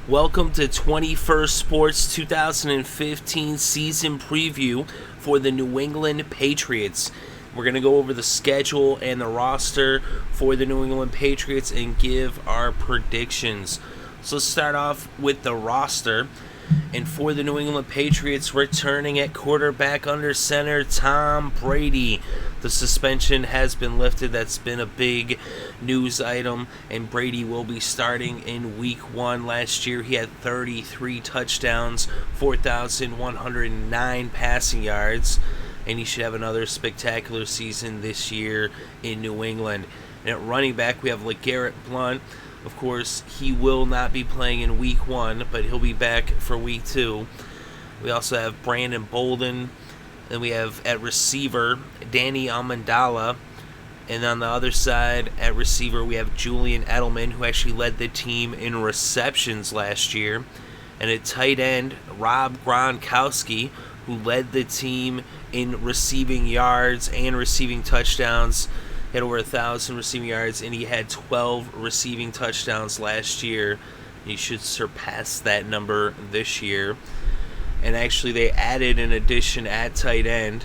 Welcome to 21st Sports 2015 Season Preview for the New England Patriots. We're going to go over the schedule and the roster for the New England Patriots and give our predictions. So let's start off with the roster. And for the New England Patriots, returning at quarterback under center, Tom Brady. The suspension has been lifted. That's been a big news item, and Brady will be starting in Week 1. Last year, he had 33 touchdowns, 4,109 passing yards, and he should have another spectacular season this year in New England. And at running back, we have LeGarrette Blount. Of course, he will not be playing in Week 1, but he'll be back for Week 2. We also have Brandon Bolden. Then we have at receiver, Danny Amendola. And on the other side, at receiver, we have Julian Edelman, who actually led the team in receptions last year. And at tight end, Rob Gronkowski, who led the team in receiving yards and receiving touchdowns. He had over 1,000 receiving yards, and he had 12 receiving touchdowns last year. He should surpass that number this year. And actually, they added an addition at tight end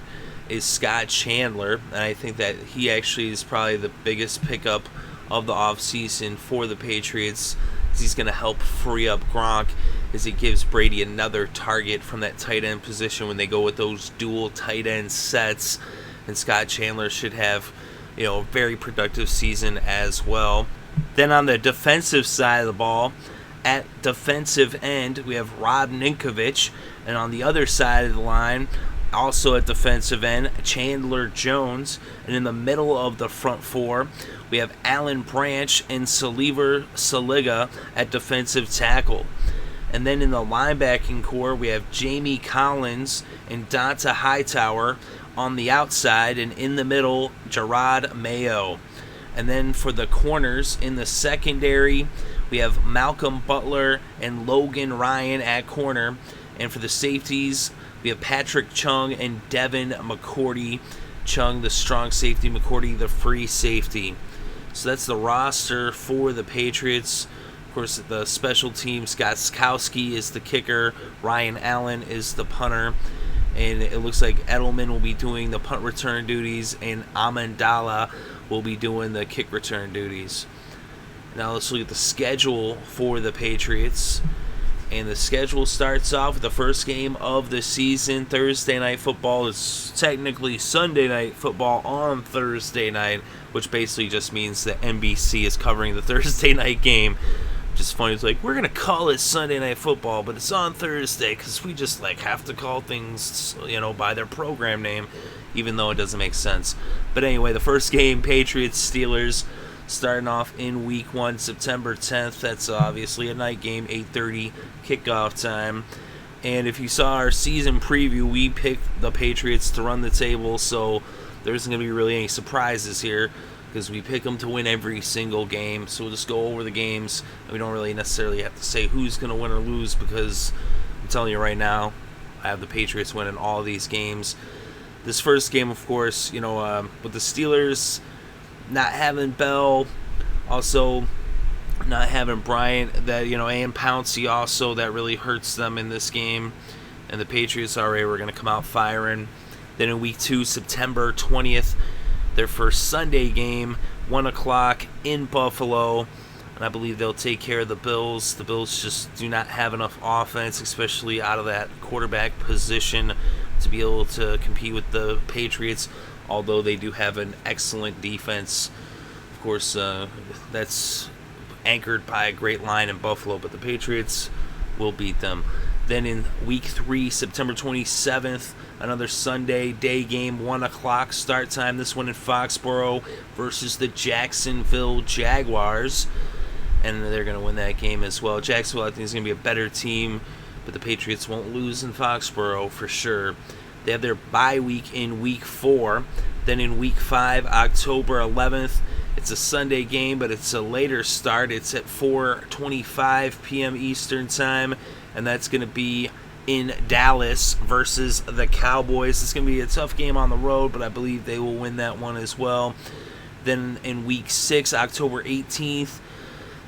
is Scott Chandler, and I think that he actually is probably the biggest pickup of the offseason for the Patriots. He's going to help free up Gronk as it gives Brady another target from that tight end position when they go with those dual tight end sets. And Scott Chandler should have a very productive season as well. Then on the defensive side of the ball, at defensive end, we have Rob Ninkovich. And on the other side of the line, also at defensive end, Chandler Jones. And in the middle of the front four, we have Alan Branch and Saliver Saliga at defensive tackle. And then in the linebacking core, we have Jamie Collins and Donta Hightower on the outside, and in the middle, Gerard Mayo. And then for the corners in the secondary, we have Malcolm Butler and Logan Ryan at corner. And for the safeties, we have Patrick Chung and Devin McCourty. Chung, the strong safety, McCourty, the free safety. So that's the roster for the Patriots. Of course, the special team, Scott Skowski is the kicker. Ryan Allen is the punter. And it looks like Edelman will be doing the punt return duties, and Amendola will be doing the kick return duties. Now let's look at the schedule for the Patriots. And the schedule starts off with the first game of the season, Thursday Night Football. It's technically Sunday Night Football on Thursday night, which basically just means that NBC is covering the Thursday night game. Just funny, it's like, we're going to call it Sunday Night Football, but it's on Thursday because we just have to call things, by their program name, even though it doesn't make sense. But anyway, the first game, Patriots-Steelers, starting off in Week 1, September 10th. That's obviously a night game, 8:30 kickoff time. And if you saw our season preview, we picked the Patriots to run the table, so there isn't going to be really any surprises here, because we pick them to win every single game. So we'll just go over the games, and we don't really necessarily have to say who's going to win or lose, because I'm telling you right now, I have the Patriots winning all these games. This first game, of course, with the Steelers not having Bell, also not having Bryant, that, and Pouncey also, that really hurts them in this game. And the Patriots already were going to come out firing. Then in Week 2, September 20th, their first Sunday game, 1 o'clock in Buffalo, and I believe they'll take care of the Bills. The Bills just do not have enough offense, especially out of that quarterback position, to be able to compete with the Patriots, although they do have an excellent defense. Of course, that's anchored by a great line in Buffalo, but the Patriots will beat them. Then in Week 3, September 27th, another Sunday day game, 1 o'clock start time. This one in Foxborough versus the Jacksonville Jaguars. And they're going to win that game as well. Jacksonville, I think, is going to be a better team, but the Patriots won't lose in Foxborough for sure. They have their bye week in Week 4. Then in Week 5, October 11th, it's a Sunday game, but it's a later start. It's at 4:25 p.m. Eastern Time, and that's going to be in Dallas versus the Cowboys. It's going to be a tough game on the road, but I believe they will win that one as well. Then in Week 6, October 18th,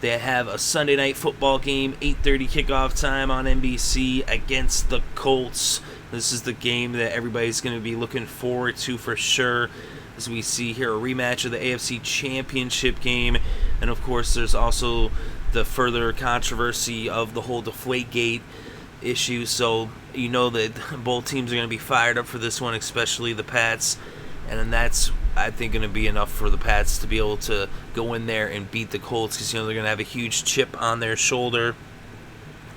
They have a Sunday night football game, 8:30 kickoff time on NBC against the Colts. This is the game that everybody's going to be looking forward to for sure. As we see here, a rematch of the AFC Championship game. And of course, there's also the further controversy of the whole Deflategate issue. So you know that both teams are going to be fired up for this one, especially the Pats. And then that's, I think, going to be enough for the Pats to be able to go in there and beat the Colts, because they're going to have a huge chip on their shoulder.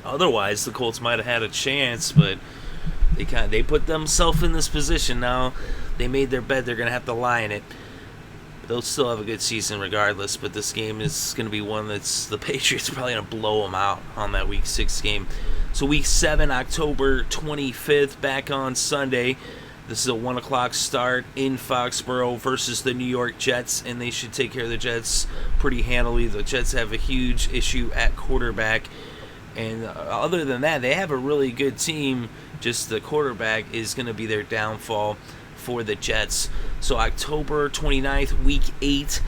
Otherwise, the Colts might have had a chance, but they put themselves in this position now. They made their bed, they're going to have to lie in it. They'll still have a good season regardless, but this game is going to be one that's the Patriots are probably going to blow them out on that Week 6 game. So Week 7, October 25th, back on Sunday. This is a 1 o'clock start in Foxborough versus the New York Jets, and they should take care of the Jets pretty handily. The Jets have a huge issue at quarterback, and other than that, they have a really good team. Just the quarterback is going to be their downfall for the Jets. So October 29th, Week 8,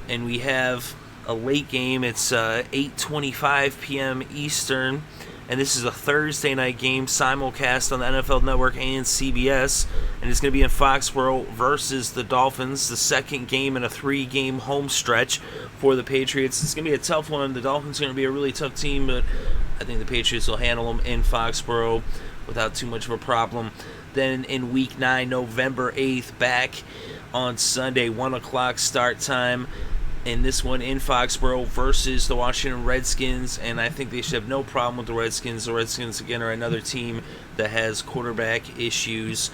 and we have a late game. It's 8:25 p.m. Eastern, and this is a Thursday night game, simulcast on the NFL Network and CBS, and it's going to be in Foxborough versus the Dolphins, the second game in a 3-game home stretch for the Patriots. It's going to be a tough one. The Dolphins are going to be a really tough team, but I think the Patriots will handle them in Foxborough without too much of a problem. Then in Week 9, November 8th, back on Sunday, 1 o'clock start time. And this one in Foxborough versus the Washington Redskins. And I think they should have no problem with the Redskins. The Redskins, again, are another team that has quarterback issues.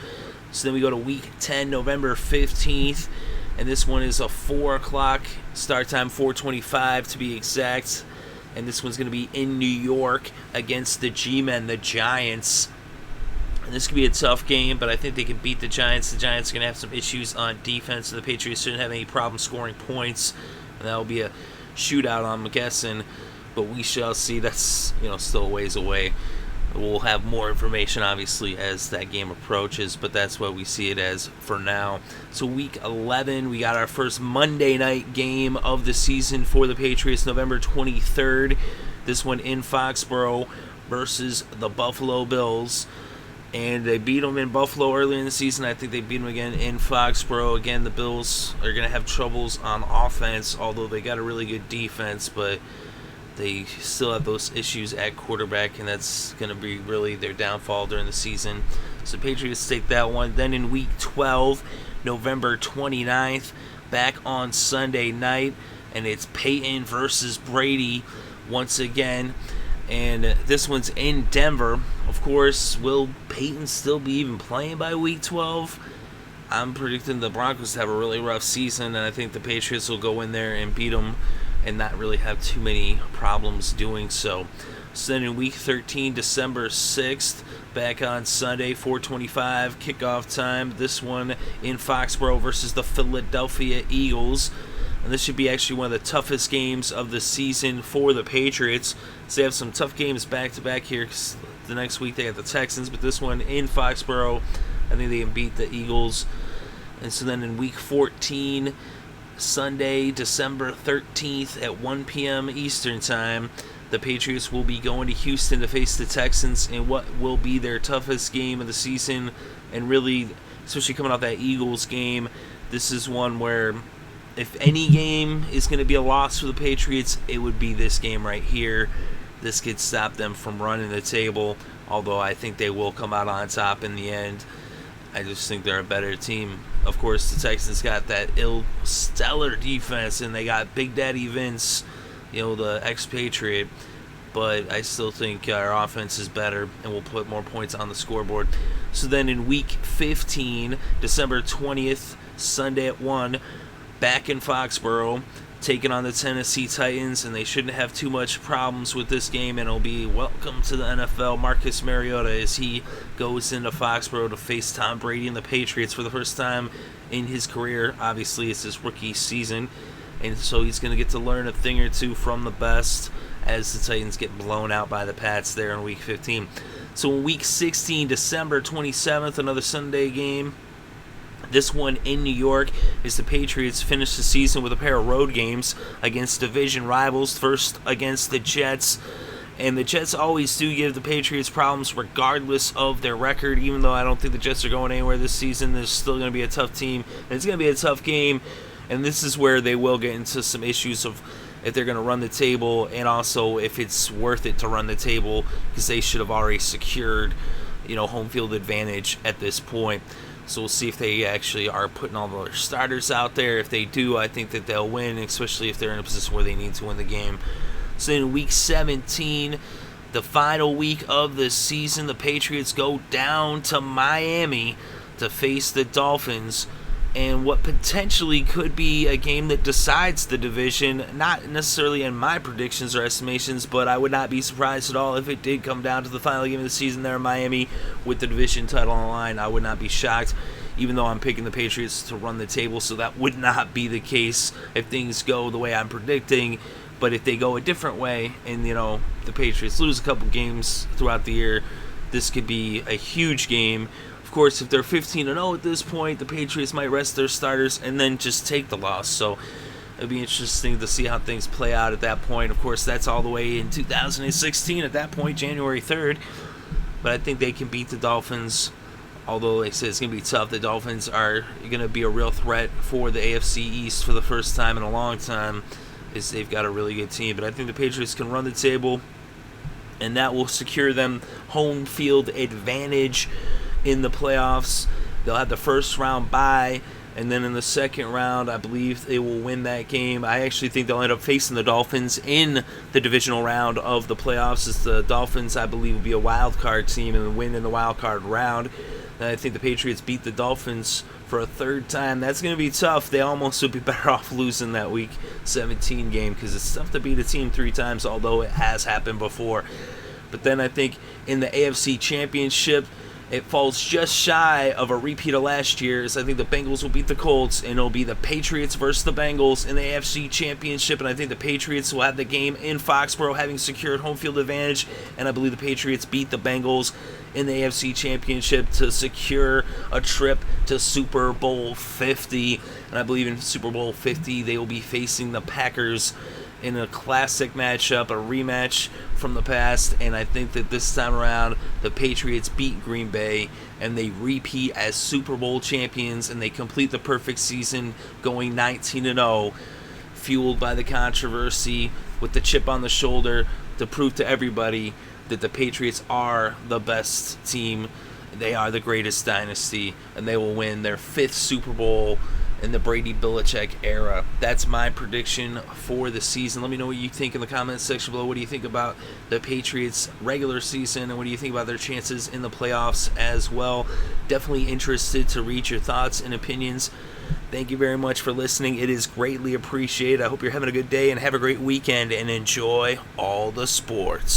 So then we go to Week 10, November 15th. And this one is a 4 o'clock start time, 4:25 to be exact. And this one's going to be in New York against the G-Men, the Giants. And this could be a tough game, but I think they can beat the Giants. The Giants are going to have some issues on defense, and the Patriots shouldn't have any problem scoring points. And that will be a shootout, I'm guessing. But we shall see. That's still a ways away. We'll have more information, obviously, as that game approaches, but that's what we see it as for now. So Week 11, we got our first Monday night game of the season for the Patriots, November 23rd. This one in Foxborough versus the Buffalo Bills. And they beat them in Buffalo earlier in the season. I think they beat them again in Foxborough. Again, the Bills are going to have troubles on offense, although they got a really good defense, but they still have those issues at quarterback, and that's going to be really their downfall during the season. So Patriots take that one. Then in Week 12, November 29th, back on Sunday night, and it's Peyton versus Brady once again. And this one's in Denver. Of course, will Peyton still be even playing by Week 12? I'm predicting the Broncos have a really rough season, and I think the Patriots will go in there and beat them and not really have too many problems doing so. So then in Week 13, December 6th, back on Sunday, 4:25 kickoff time. This one in Foxborough versus the Philadelphia Eagles. And this should be actually one of the toughest games of the season for the Patriots. So they have some tough games back-to-back here. Cause the next week they have the Texans, but this one in Foxborough, I think they can beat the Eagles. And so then in Week 14, Sunday, December 13th at 1 p.m. Eastern Time, the Patriots will be going to Houston to face the Texans in what will be their toughest game of the season. And really, especially coming off that Eagles game, this is one where if any game is going to be a loss for the Patriots, it would be this game right here. This could stop them from running the table, although I think they will come out on top in the end. I just think they're a better team. Of course, the Texans got that stellar defense, and they got Big Daddy Vince, the expatriate. But I still think our offense is better, and we'll put more points on the scoreboard. So then in Week 15, December 20th, Sunday at 1, back in Foxborough, taking on the Tennessee Titans, and they shouldn't have too much problems with this game, and it'll be welcome to the NFL, Marcus Mariota, as he goes into Foxborough to face Tom Brady and the Patriots for the first time in his career. Obviously, it's his rookie season, and so he's going to get to learn a thing or two from the best as the Titans get blown out by the Pats there in Week 15. So in Week 16, December 27th, another Sunday game, This one in New York as the Patriots finish the season with a pair of road games against division rivals. First against the Jets. And the Jets always do give the Patriots problems regardless of their record. Even though I don't think the Jets are going anywhere this season, they're still going to be a tough team. And it's going to be a tough game. And this is where they will get into some issues of if they're going to run the table and also if it's worth it to run the table because they should have already secured, home field advantage at this point. So we'll see if they actually are putting all their starters out there. If they do, I think that they'll win, especially if they're in a position where they need to win the game. So in Week 17, the final week of the season, the Patriots go down to Miami to face the Dolphins. And what potentially could be a game that decides the division, not necessarily in my predictions or estimations, but I would not be surprised at all if it did come down to the final game of the season there in Miami with the division title on the line. I would not be shocked, even though I'm picking the Patriots to run the table, so that would not be the case if things go the way I'm predicting. But if they go a different way and, the Patriots lose a couple games throughout the year, this could be a huge game. Of course, if they're 15-0 at this point, the Patriots might rest their starters and then just take the loss. So it'll be interesting to see how things play out at that point. Of course, that's all the way in 2016 at that point, January 3rd. But I think they can beat the Dolphins. Although, like I said, it's going to be tough. The Dolphins are going to be a real threat for the AFC East for the first time in a long time. Is they've got a really good team. But I think the Patriots can run the table, and that will secure them home field advantage in the playoffs. They'll have the first round bye, and then in the second round, I believe they will win that game. I actually think they'll end up facing the Dolphins in the divisional round of the playoffs, as the Dolphins, I believe, will be a wild card team and win in the wild card round. And I think the Patriots beat the Dolphins for a third time. That's going to be tough. They almost would be better off losing that Week 17 game because it's tough to beat a team 3 times, although it has happened before. But then I think in the AFC Championship, it falls just shy of a repeat of last year's. I think the Bengals will beat the Colts, and it'll be the Patriots versus the Bengals in the AFC Championship. And I think the Patriots will have the game in Foxborough, having secured home field advantage. And I believe the Patriots beat the Bengals in the AFC Championship to secure a trip to Super Bowl 50. And I believe in Super Bowl 50, they will be facing the Packers in a classic matchup, a rematch from the past, and I think that this time around the Patriots beat Green Bay and they repeat as Super Bowl champions and they complete the perfect season going 19-0, fueled by the controversy with the chip on the shoulder to prove to everybody that the Patriots are the best team, they are the greatest dynasty, and they will win their 5th Super Bowl in the Brady-Belichick era. That's my prediction for the season. Let me know what you think in the comments section below. What do you think about the Patriots regular season, and what do you think about their chances in the playoffs as well? Definitely interested to read your thoughts and opinions. Thank you very much for listening. It is greatly appreciated. I hope you're having a good day and have a great weekend and enjoy all the sports.